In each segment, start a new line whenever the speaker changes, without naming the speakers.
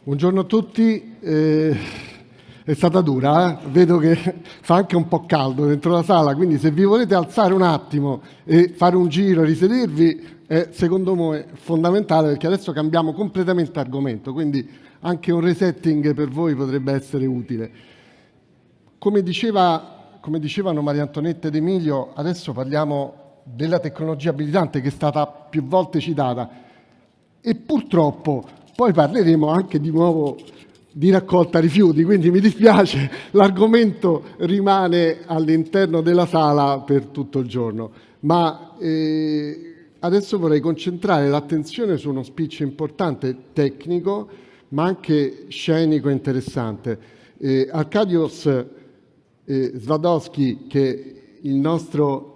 Buongiorno a tutti, è stata dura, vedo che fa anche un po' caldo dentro la sala, quindi se vi volete alzare un attimo e fare un giro, risedervi, secondo me è fondamentale perché adesso cambiamo completamente argomento, quindi anche un resetting per voi potrebbe essere utile. Come dicevano Maria Antonietta ed Emilio, adesso parliamo della tecnologia abilitante che è stata più volte citata e purtroppo poi parleremo anche di nuovo di raccolta rifiuti, quindi mi dispiace, l'argomento rimane all'interno della sala per tutto il giorno. Ma adesso vorrei concentrare l'attenzione su uno speech importante, tecnico, ma anche scenico e interessante. Arkadiusz Szadkowski, che è il nostro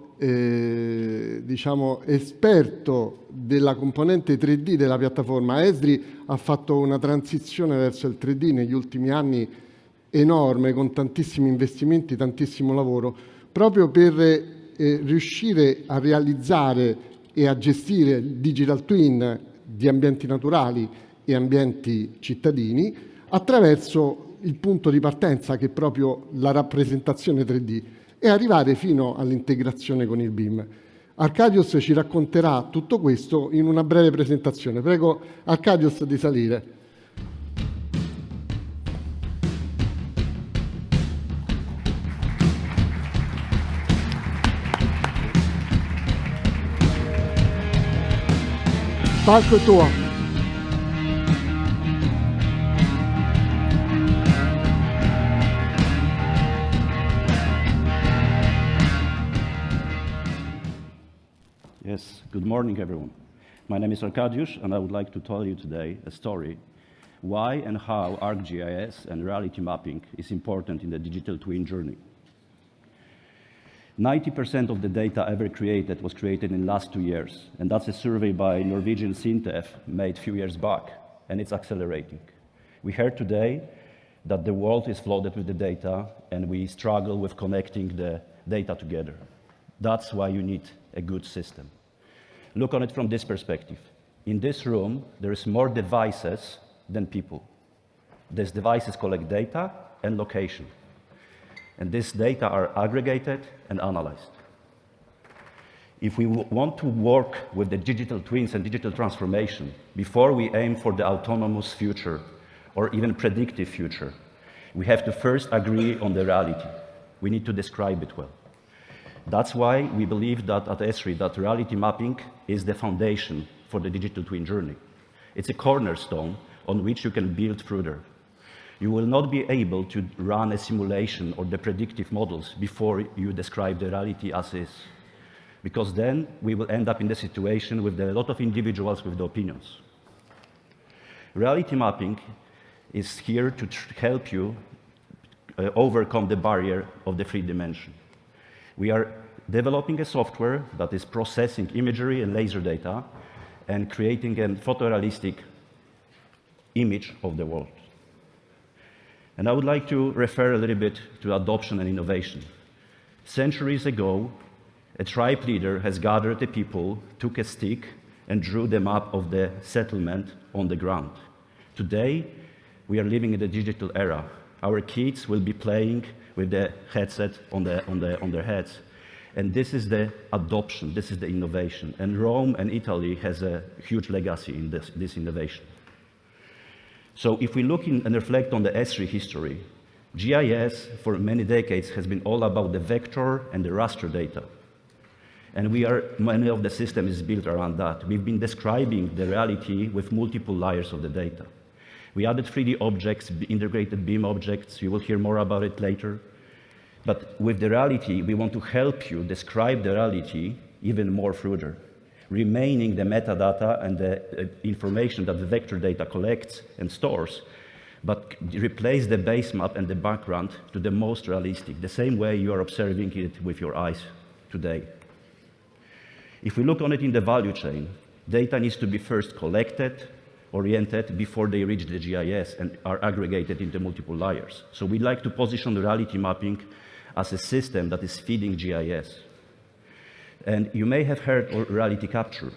esperto della componente 3D della piattaforma Esri, ha fatto una transizione verso il 3D negli ultimi anni enorme, con tantissimi investimenti, tantissimo lavoro, proprio per riuscire a realizzare e a gestire il digital twin di ambienti naturali e ambienti cittadini attraverso il punto di partenza che è proprio la rappresentazione 3D e arrivare fino all'integrazione con il BIM. Arkadiusz ci racconterà tutto questo in una breve presentazione. Prego Arkadiusz di salire. Il palco è tuo.
Yes, good morning, everyone. My name is Arkadiusz, and I would like to tell you today a story why and how ArcGIS and reality mapping is important in the digital twin journey. 90% of the data ever created was created in the last 2 years, and that's a survey by Norwegian SINTEF made a few years back, and it's accelerating. We heard today that the world is flooded with the data, and we struggle with connecting the data together. That's why you need a good system. Look on it from this perspective. In this room, there is more devices than people. These devices collect data and location. And these data are aggregated and analyzed. If we want to work with the digital twins and digital transformation, before we aim for the autonomous future or even predictive future, we have to first agree on the reality. We need to describe it well. That's why we believe that at Esri that reality mapping is the foundation for the digital twin journey. It's a cornerstone on which you can build further. You will not be able to run a simulation or the predictive models before you describe the reality as is, because then we will end up in the situation with a lot of individuals with the opinions. Reality mapping is here to help you overcome the barrier of the 3 dimension. We are developing a software that is processing imagery and laser data and creating a photorealistic image of the world. And I would like to refer a little bit to adoption and innovation. Centuries ago, a tribe leader has gathered the people, took a stick, and drew the map of the settlement on the ground. Today, we are living in the digital era. Our kids will be playing with the headset on their heads. And this is the adoption, this is the innovation. And Rome and Italy has a huge legacy in this innovation. So if we look in and reflect on the Esri history, GIS for many decades has been all about the vector and the raster data. And many of the system is built around that. We've been describing the reality with multiple layers of the data. We added 3D objects, integrated BIM objects. You will hear more about it later. But with the reality, we want to help you describe the reality even more further, remaining the metadata and the information that the vector data collects and stores, but replace the base map and the background to the most realistic, the same way you are observing it with your eyes today. If we look on it in the value chain, data needs to be first collected, oriented before they reach the GIS and are aggregated into multiple layers. So we'd like to position the reality mapping as a system that is feeding GIS. And you may have heard of reality capture.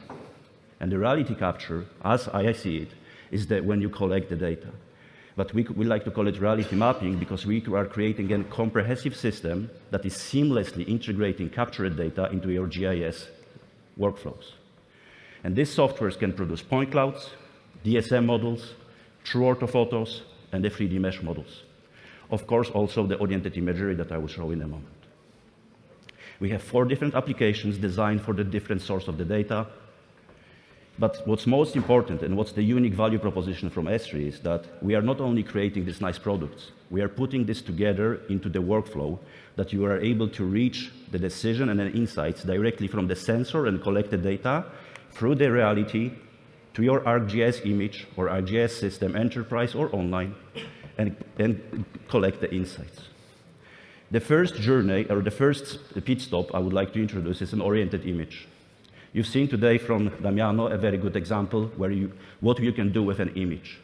And the reality capture, as I see it, is that when you collect the data. But we like to call it reality mapping because we are creating a comprehensive system that is seamlessly integrating captured data into your GIS workflows. And these softwares can produce point clouds, DSM models, true orthophotos, and the 3D mesh models. Of course, also the oriented imagery that I will show in a moment. We have 4 different applications designed for the different source of the data. But what's most important and what's the unique value proposition from Esri is that we are not only creating these nice products, we are putting this together into the workflow that you are able to reach the decision and the insights directly from the sensor and collected data through the reality to your ArcGIS image or ArcGIS system, enterprise or online, and collect the insights. The first journey, or the first pit stop I would like to introduce is an oriented image. You've seen today from Damiano a very good example where what you can do with an image.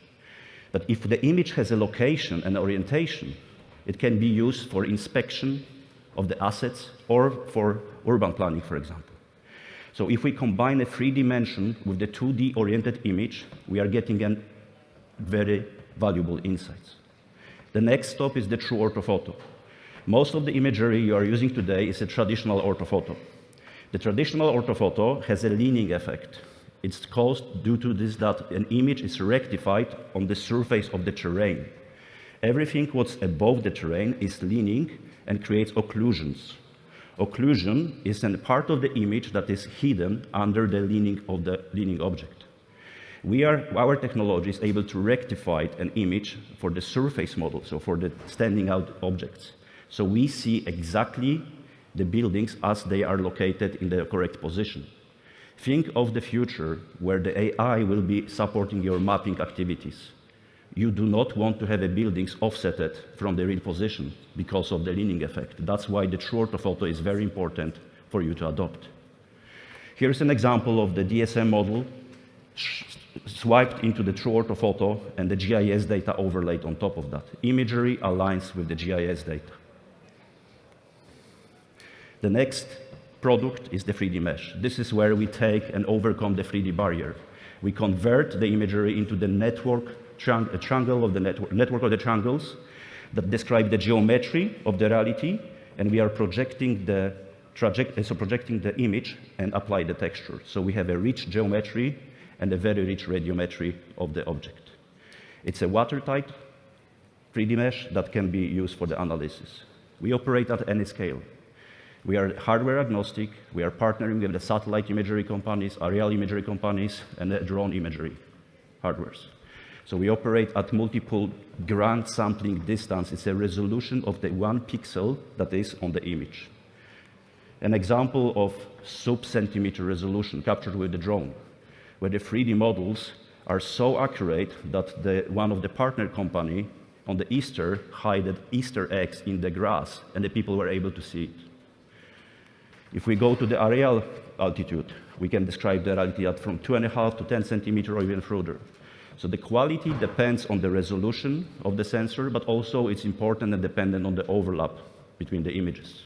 But if the image has a location and orientation, it can be used for inspection of the assets or for urban planning, for example. So if we combine a 3D dimension with the 2D oriented image, we are getting a very valuable insights. The next stop is the true orthophoto. Most of the imagery you are using today is a traditional orthophoto. The traditional orthophoto has a leaning effect. It's caused due to this that an image is rectified on the surface of the terrain. Everything what's above the terrain is leaning and creates occlusions. Occlusion is a part of the image that is hidden under the leaning of the leaning object. Our technology is able to rectify an image for the surface model, so for the standing out objects. So we see exactly the buildings as they are located in the correct position. Think of the future where the AI will be supporting your mapping activities. You do not want to have the buildings offsetted from the real position because of the leaning effect. That's why the true orthophoto is very important for you to adopt. Here's an example of the DSM model swiped into the true orthophoto and the GIS data overlaid on top of that. Imagery aligns with the GIS data. The next product is the 3D mesh. This is where we take and overcome the 3D barrier. We convert the imagery into the network of the triangles that describe the geometry of the reality, and we are projecting the image and apply the texture. So we have a rich geometry and a very rich radiometry of the object. It's a watertight 3D mesh that can be used for the analysis. We operate at any scale. We are hardware agnostic. We are partnering with the satellite imagery companies, aerial imagery companies, and the drone imagery hardwares. So we operate at multiple grand sampling distance. It's a resolution of the 1 pixel that is on the image. An example of sub-centimeter resolution captured with the drone, where the 3D models are so accurate that one of the partner company on the Easter hid Easter eggs in the grass, and the people were able to see it. If we go to the aerial altitude, we can describe the reality at from 2.5 to 10 centimeters or even further. So the quality depends on the resolution of the sensor, but also it's important and dependent on the overlap between the images.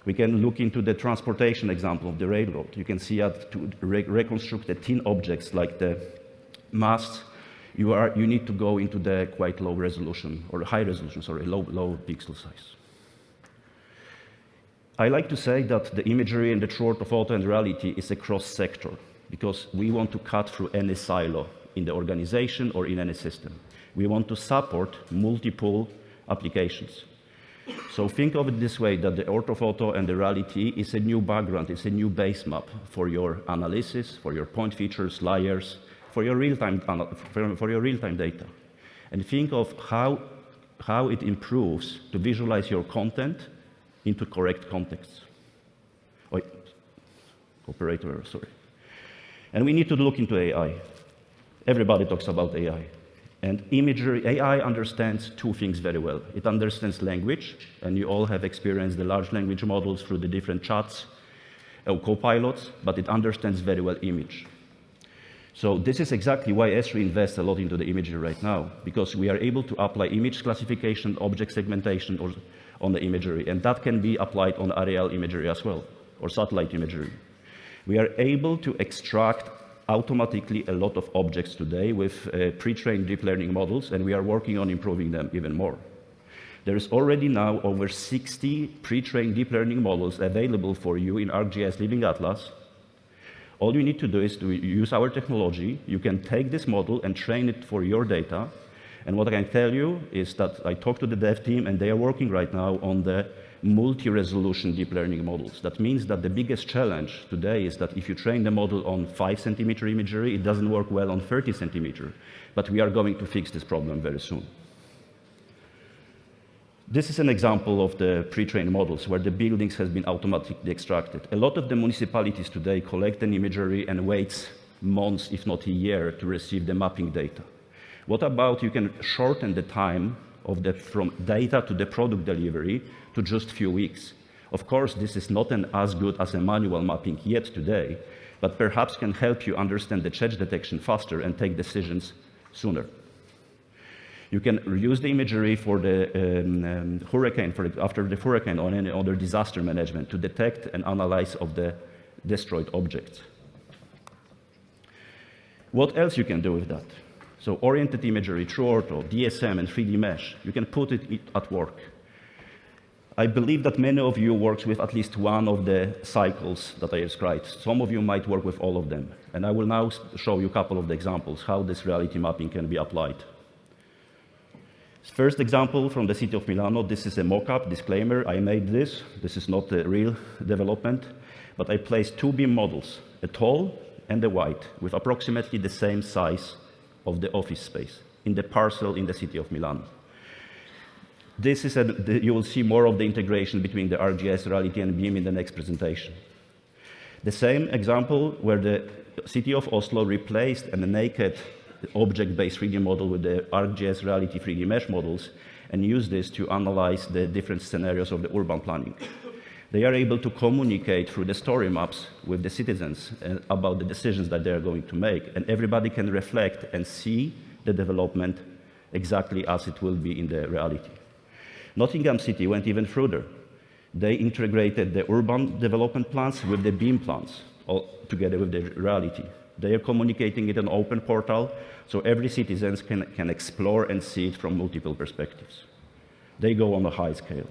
We can look into the transportation example of the railroad. You can see that to reconstruct the thin objects like the masts, you need to go into the quite low resolution, or high resolution, sorry, low pixel size. I like to say that the imagery and the true orthophoto and reality is a cross-sector because we want to cut through any silo in the organization or in any system. We want to support multiple applications. So think of it this way, that the orthophoto and the reality is a new background, it's a new base map for your analysis, for your point features, layers, for your real-time data. And think of how it improves to visualize your content into correct context. Operator, sorry. And we need to look into AI. Everybody talks about AI. And imagery, AI understands 2 things very well. It understands language, and you all have experienced the large language models through the different chats or co-pilots, but it understands very well image. So this is exactly why Esri invests a lot into the imagery right now, because we are able to apply image classification, object segmentation on the imagery, and that can be applied on aerial imagery as well, or satellite imagery. We are able to extract automatically a lot of objects today with pre-trained deep learning models, and we are working on improving them even more. There is already now over 60 pre-trained deep learning models available for you in ArcGIS Living Atlas. All you need to do is to use our technology. You can take this model and train it for your data. And what I can tell you is that I talked to the dev team, and they are working right now on the multi-resolution deep learning models. That means that the biggest challenge today is that if you train the model on 5-centimeter imagery, it doesn't work well on 30-centimeter. But we are going to fix this problem very soon. This is an example of the pre-trained models where the buildings has been automatically extracted. A lot of the municipalities today collect an imagery and waits months, if not a year, to receive the mapping data. What about you can shorten the time of from data to the product delivery to just a few weeks? Of course, this is not as good as a manual mapping yet today, but perhaps can help you understand the change detection faster and take decisions sooner. You can use the imagery for the hurricane, after the hurricane or any other disaster management to detect and analyze of the destroyed objects. What else you can do with that? So oriented imagery, true ortho, DSM, and 3D mesh, you can put it at work. I believe that many of you work with at least one of the cycles that I described. Some of you might work with all of them. And I will now show you a couple of the examples how this reality mapping can be applied. First example from the city of Milano. This is a mock-up, disclaimer. I made this. This is not a real development. But I placed two BIM models, a tall and a wide, with approximately the same size of the office space in the parcel in the city of Milan. This is you will see more of the integration between the ArcGIS Reality and BIM in the next presentation. The same example where the city of Oslo replaced a naked object-based 3D model with the ArcGIS Reality 3D mesh models and used this to analyze the different scenarios of the urban planning. They are able to communicate through the story maps with the citizens about the decisions that they are going to make, and everybody can reflect and see the development exactly as it will be in the reality. Nottingham City went even further. They integrated the urban development plans with the BIM plans, all together with the reality. They are communicating it in an open portal, so every citizen can explore and see it from multiple perspectives. They go on a high scale.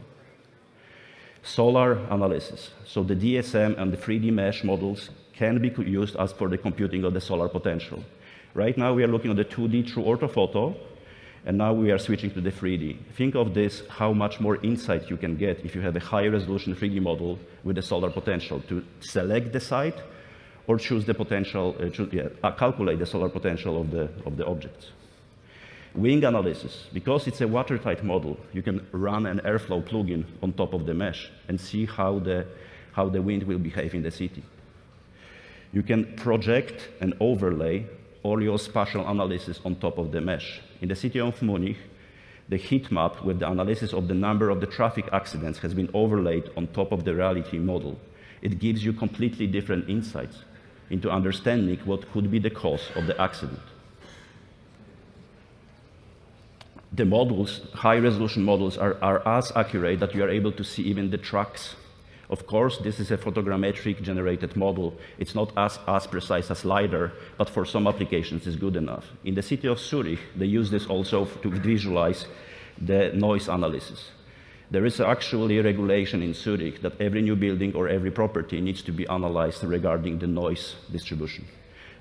Solar analysis. So the DSM and the 3D mesh models can be used as for the computing of the solar potential. Right now we are looking at the 2D true orthophoto, and now we are switching to the 3D. Think of this, how much more insight you can get if you have a high resolution 3D model with the solar potential to select the site or choose the potential, calculate the solar potential of the objects. Wing analysis. Because it's a watertight model, you can run an airflow plugin on top of the mesh and see how the wind will behave in the city. You can project and overlay all your spatial analysis on top of the mesh. In the city of Munich, the heat map with the analysis of the number of the traffic accidents has been overlaid on top of the reality model. It gives you completely different insights into understanding what could be the cause of the accident. The models, high-resolution models, are as accurate that you are able to see even the tracks. Of course, this is a photogrammetric generated model. It's not as precise as LiDAR, but for some applications it's good enough. In the city of Zurich, they use this also to visualize the noise analysis. There is actually a regulation in Zurich that every new building or every property needs to be analyzed regarding the noise distribution.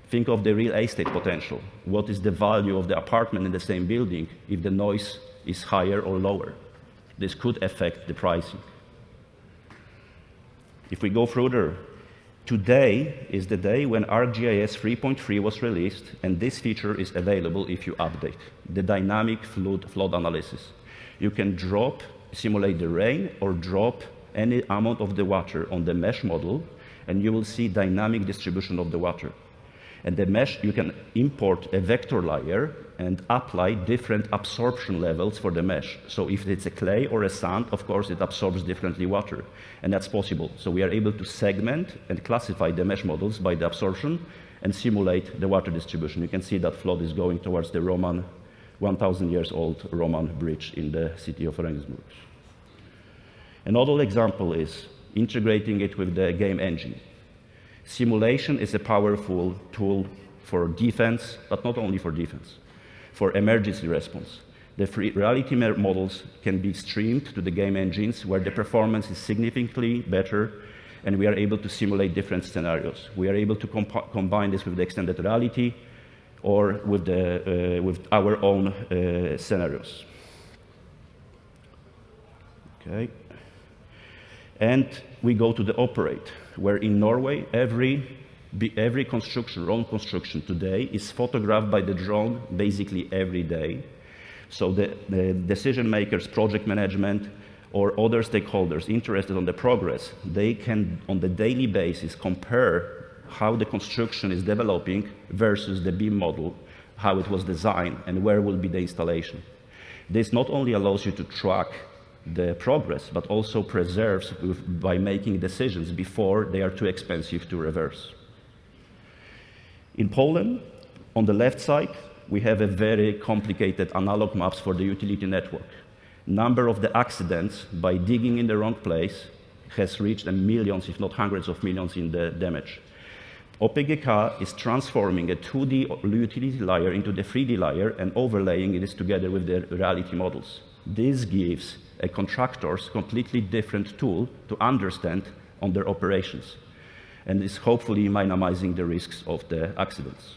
Think of the real estate potential. What is the value of the apartment in the same building if the noise is higher or lower? This could affect the pricing. If we go further, today is the day when ArcGIS 3.3 was released, and this feature is available if you update the dynamic flood analysis. You can simulate the rain or drop any amount of the water on the mesh model, and you will see dynamic distribution of the water. And the mesh, you can import a vector layer and apply different absorption levels for the mesh. So if it's a clay or a sand, of course, it absorbs differently water, and that's possible. So we are able to segment and classify the mesh models by the absorption and simulate the water distribution. You can see that flood is going towards the Roman, 1,000 years old Roman bridge in the city of Regensburg. Another example is integrating it with the game engine. Simulation is a powerful tool for defense, but not only for defense, for emergency response. The reality models can be streamed to the game engines where the performance is significantly better, and we are able to simulate different scenarios. We are able to combine this with the extended reality or with our own scenarios. Okay. And we go to the operate, where in Norway, every construction, drone construction today is photographed by the drone basically every day. So the decision makers, project management, or other stakeholders interested in the progress, they can, on the daily basis, compare how the construction is developing versus the BIM model, how it was designed, and where will be the installation. This not only allows you to track the progress, but also preserves by making decisions before they are too expensive to reverse. In Poland, on the left side, we have a very complicated analog maps for the utility network. Number of the accidents by digging in the wrong place has reached millions, if not hundreds of millions in the damage. OPGK is transforming a 2D utility layer into the 3D layer and overlaying it together with the reality models. This gives a contractors completely different tool to understand on their operations, and is hopefully minimizing the risks of the accidents.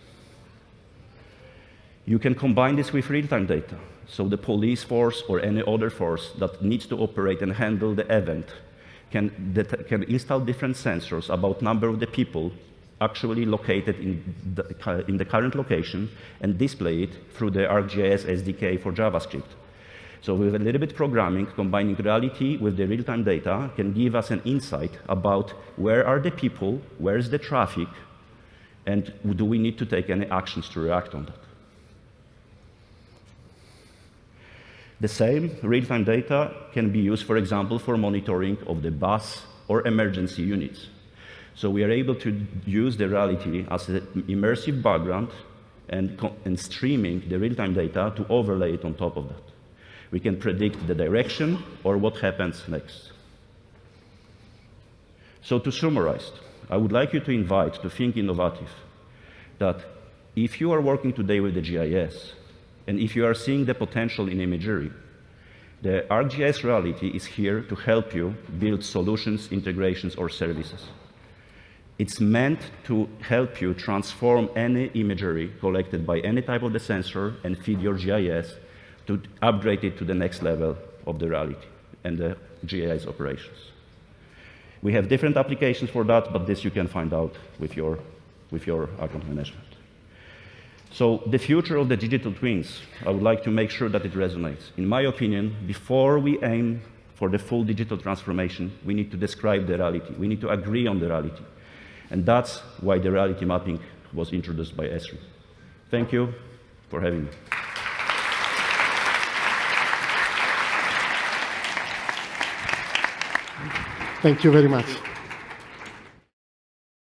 You can combine this with real-time data, so the police force or any other force that needs to operate and handle the event can install different sensors about number of the people actually located in the current location and display it through the ArcGIS SDK for JavaScript. So with a little bit programming, combining reality with the real-time data can give us an insight about where are the people, where is the traffic, and do we need to take any actions to react on that. The same real-time data can be used, for example, for monitoring of the bus or emergency units. So we are able to use the reality as an immersive background and streaming the real-time data to overlay it on top of that. We can predict the direction or what happens next. So to summarize, I would like you to invite to think innovative, that if you are working today with the GIS, and if you are seeing the potential in imagery, the ArcGIS reality is here to help you build solutions, integrations, or services. It's meant to help you transform any imagery collected by any type of the sensor and feed your GIS to upgrade it to the next level of the reality and the GIS operations. We have different applications for that, but this you can find out with your account management. So the future of the digital twins, I would like to make sure that it resonates. In my opinion, before we aim for the full digital transformation, we need to describe the reality. We need to agree on the reality. And that's why the reality mapping was introduced by Esri. Thank you for having me.
Thank you very much.